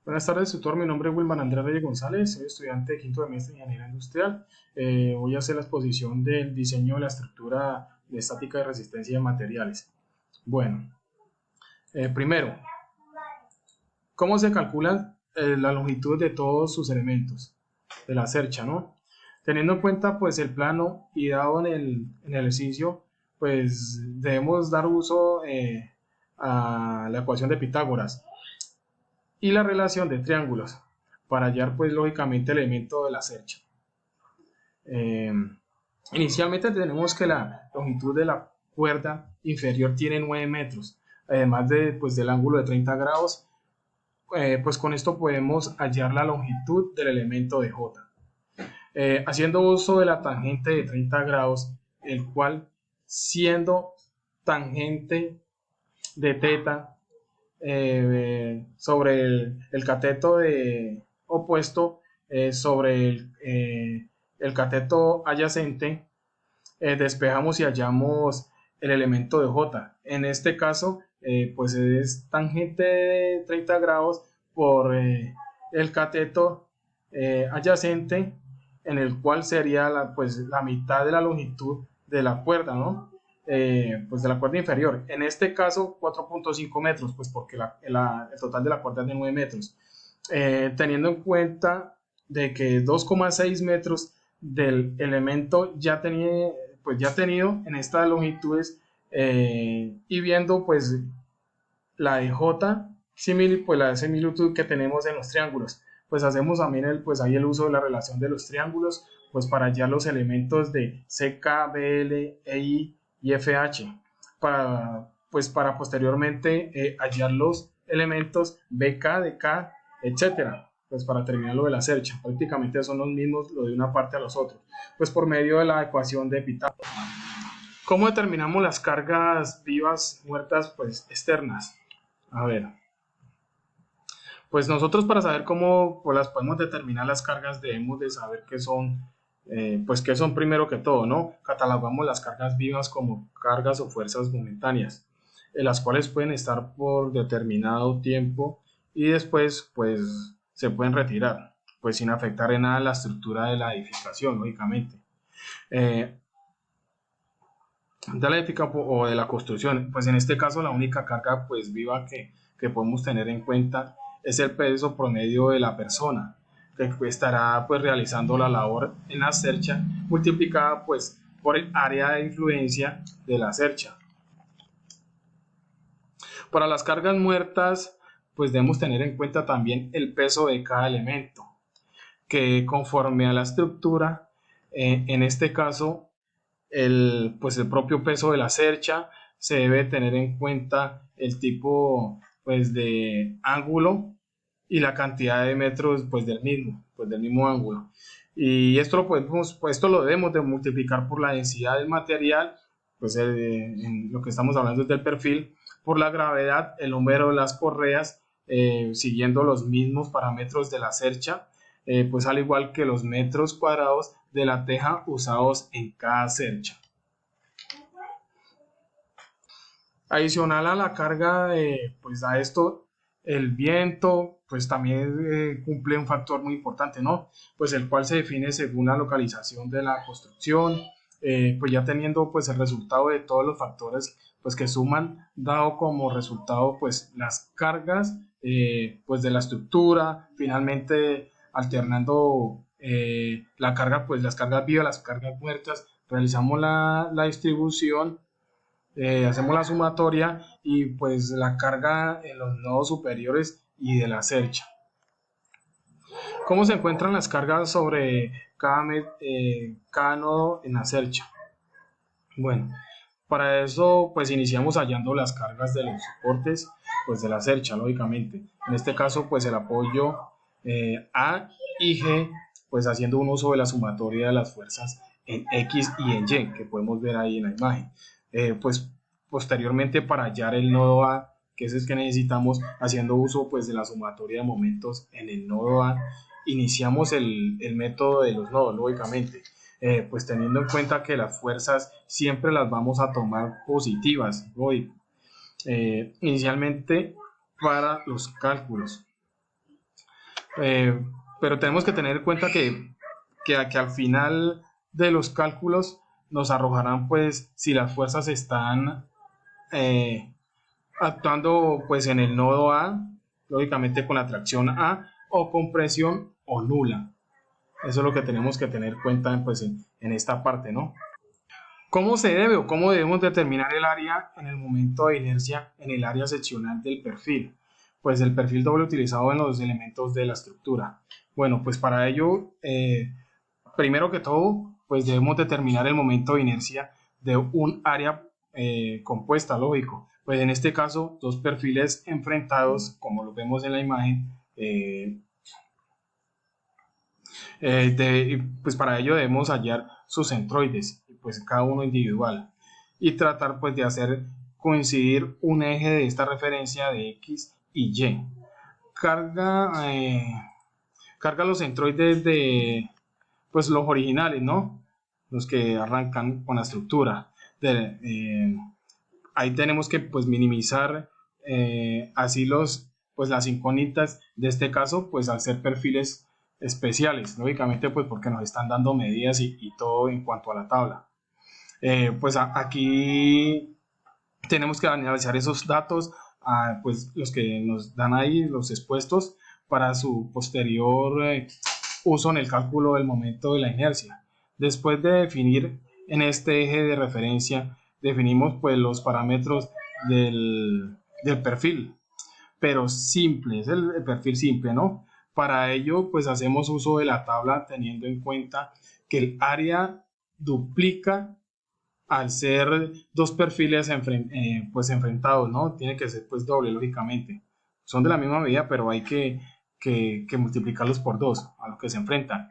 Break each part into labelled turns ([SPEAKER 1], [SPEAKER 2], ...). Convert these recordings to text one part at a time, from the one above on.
[SPEAKER 1] Buenas tardes, tutor. Mi nombre es Wilman Andrés Reyes González, soy estudiante de quinto semestre de Ingeniería Industrial. Voy a hacer la exposición del diseño de la estructura de estática de resistencia de materiales. Bueno, primero, ¿cómo se calcula la longitud de todos sus elementos de la cercha, ¿no? Teniendo en cuenta pues el plano y dado en el ejercicio, pues debemos dar uso a la ecuación de Pitágoras y la relación de triángulos para hallar pues lógicamente el elemento de la cercha. Eh, Inicialmente tenemos que la longitud de la cuerda inferior tiene 9 metros, además del ángulo de 30 grados, pues con esto podemos hallar la longitud del elemento de J. Haciendo uso de la tangente de 30 grados, el cual siendo tangente de teta sobre el cateto opuesto sobre el cateto adyacente, despejamos y hallamos el elemento de J. En este caso, pues es tangente de 30 grados por el cateto adyacente, en el cual sería pues, la mitad de la longitud de la cuerda, ¿no? Pues de la cuerda inferior. En este caso, 4.5 metros, pues porque el total de la cuerda es de 9 metros. Teniendo en cuenta de que 2,6 metros del elemento ya tenido en estas longitudes, y viendo pues la de J, pues la similitud que tenemos en los triángulos, pues hacemos también pues ahí el uso de la relación de los triángulos, pues para hallar los elementos de CK, BL, EI y FH, para posteriormente hallar los elementos BK, DK, etcétera, pues para terminar lo de la cercha. Prácticamente son los mismos lo de una parte a los otros, pues por medio de la ecuación de Pitágoras. ¿Cómo determinamos las cargas vivas, muertas, pues externas? A ver, pues nosotros para saber cómo pues, las podemos determinar las cargas debemos de saber qué son, pues qué son primero que todo, ¿no? Catalogamos las cargas vivas como cargas o fuerzas momentáneas, las cuales pueden estar por determinado tiempo y después pues se pueden retirar, pues sin afectar en nada la estructura de la edificación, lógicamente. Eh, de la edificación o de la construcción, pues en este caso la única carga pues viva que podemos tener en cuenta es el peso promedio de la persona que estará pues realizando la labor en la cercha multiplicada pues por el área de influencia de la cercha. Para las cargas muertas pues debemos tener en cuenta también el peso de cada elemento que conforme a la estructura, en este caso pues el propio peso de la cercha, se debe tener en cuenta el tipo pues de ángulo y la cantidad de metros pues del mismo ángulo. Y esto lo debemos de multiplicar por la densidad del material, pues en lo que estamos hablando es del perfil, por la gravedad, el número de las correas, siguiendo los mismos parámetros de la cercha, pues al igual que los metros cuadrados de la teja usados en cada cercha. Adicional a la carga, pues a esto, el viento, pues también cumple un factor muy importante, ¿no? Pues el cual se define según la localización de la construcción, pues ya teniendo pues el resultado de todos los factores pues que suman, dado como resultado pues las cargas pues de la estructura, finalmente alternando la carga, pues las cargas vivas, las cargas muertas, realizamos la distribución, hacemos la sumatoria y pues la carga en los nodos superiores y de la cercha. ¿Cómo se encuentran las cargas sobre cada nodo en la cercha? Bueno, para eso pues iniciamos hallando las cargas de los soportes pues de la cercha, lógicamente. En este caso pues el apoyo A y G, pues haciendo un uso de la sumatoria de las fuerzas en X y en Y, que podemos ver ahí en la imagen. Pues posteriormente para hallar el nodo A, que es el que necesitamos, haciendo uso pues de la sumatoria de momentos en el nodo A, iniciamos el método de los nodos, lógicamente. Pues teniendo en cuenta que las fuerzas siempre las vamos a tomar positivas, inicialmente para los cálculos. Eh, pero tenemos que tener en cuenta que al final de los cálculos nos arrojarán pues si las fuerzas están eh, actuando pues en el nodo A, lógicamente con la tracción A, o con presión o nula. Eso es lo que tenemos que tener en cuenta pues en esta parte, ¿no? ¿Cómo se debe o cómo debemos determinar el área en el momento de inercia en el área seccional del perfil? Pues el perfil doble utilizado en los elementos de la estructura. Bueno, pues para ello, primero que todo, pues debemos determinar el momento de inercia de un área compuesta, lógico. Pues en este caso, dos perfiles enfrentados, como lo vemos en la imagen, pues para ello debemos hallar sus centroides, pues cada uno individual, y tratar pues de hacer coincidir un eje de esta referencia de X y Y. Carga, carga los centroides de pues los originales, ¿no? Los que arrancan con la estructura. Ahí tenemos que pues minimizar así pues las incógnitas de este caso, pues al ser perfiles especiales, lógicamente pues porque nos están dando medidas y todo en cuanto a la tabla. Pues aquí tenemos que analizar esos datos, pues los que nos dan ahí, los expuestos, para su posterior uso en el cálculo del momento de la inercia. Después de definir en este eje de referencia, definimos pues los parámetros del perfil, pero simple, es el perfil simple, ¿no? Para ello, pues hacemos uso de la tabla teniendo en cuenta que el área duplica al ser dos perfiles pues enfrentados, ¿no? Tiene que ser pues doble, lógicamente. Son de la misma medida, pero hay que multiplicarlos por dos a los que se enfrentan.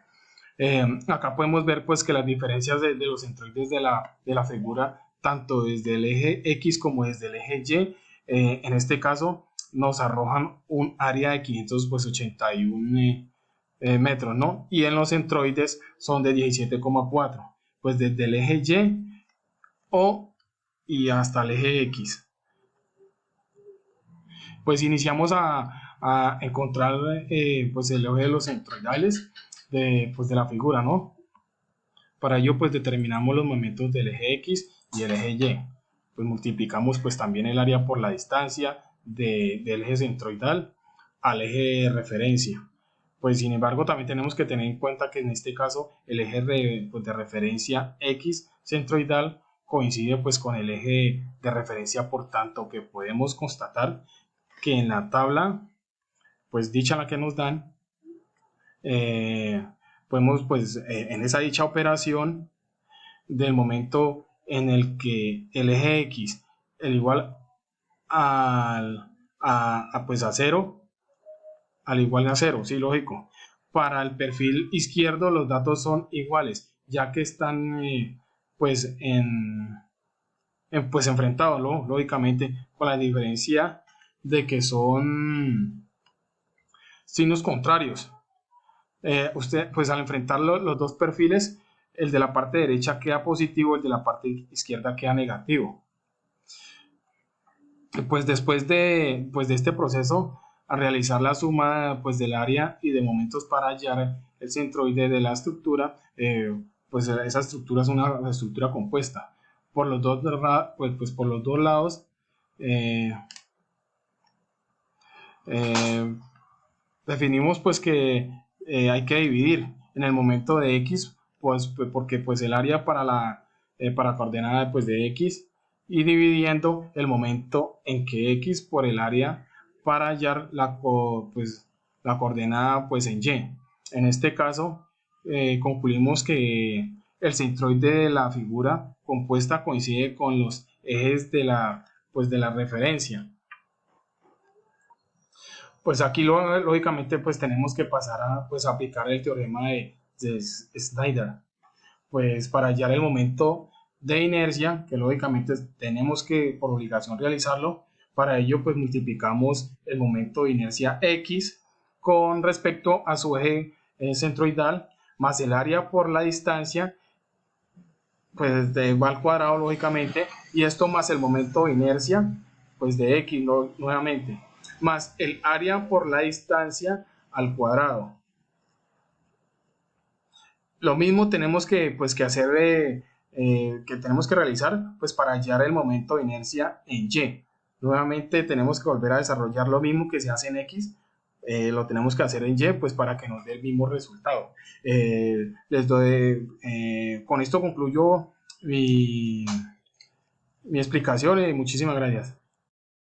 [SPEAKER 1] Acá podemos ver pues que las diferencias de los centroides de la figura, tanto desde el eje X como desde el eje Y, en este caso nos arrojan un área de 581 metros, ¿no? Y en los centroides son de 17,4, pues desde el eje Y o y hasta el eje X. Pues iniciamos a encontrar pues el eje de los centroidales pues de la figura, ¿no? Para ello pues determinamos los momentos del eje X y el eje Y. Pues multiplicamos pues también el área por la distancia del eje centroidal al eje de referencia. Pues sin embargo también tenemos que tener en cuenta que en este caso el eje pues, de referencia X centroidal coincide pues con el eje de referencia, por tanto que podemos constatar que en la tabla pues dicha la que nos dan, podemos pues en esa dicha operación del momento en el que el eje X es igual pues a 0, al igual a 0, sí, lógico. Para el perfil izquierdo los datos son iguales, ya que están pues pues enfrentados, ¿no? Lógicamente, con la diferencia de que son signos contrarios. Usted, pues al enfrentar los dos perfiles, el de la parte derecha queda positivo, el de la parte izquierda queda negativo. Pues después de este proceso, a realizar la suma pues, del área y de momentos para hallar el centroide de la estructura, pues esa estructura es una estructura compuesta. Por los dos, pues por los dos lados, eh, eh, definimos pues que hay que dividir en el momento de X, pues porque pues el área para coordenada pues de X, y dividiendo el momento en que X por el área para hallar pues, la coordenada pues en Y. En este caso concluimos que el centroide de la figura compuesta coincide con los ejes pues, de la referencia. Pues aquí lógicamente pues tenemos que pasar a pues, aplicar el teorema de Snyder. Pues para hallar el momento de inercia, que lógicamente tenemos que por obligación realizarlo, para ello pues multiplicamos el momento de inercia X con respecto a su eje centroidal más el área por la distancia, pues de igual cuadrado lógicamente, y esto más el momento de inercia pues de X nuevamente, más el área por la distancia al cuadrado. Lo mismo tenemos que hacer, que tenemos que realizar pues para hallar el momento de inercia en Y. Nuevamente tenemos que volver a desarrollar lo mismo que se hace en X, lo tenemos que hacer en Y pues para que nos dé el mismo resultado. Con esto concluyo mi explicación y muchísimas gracias.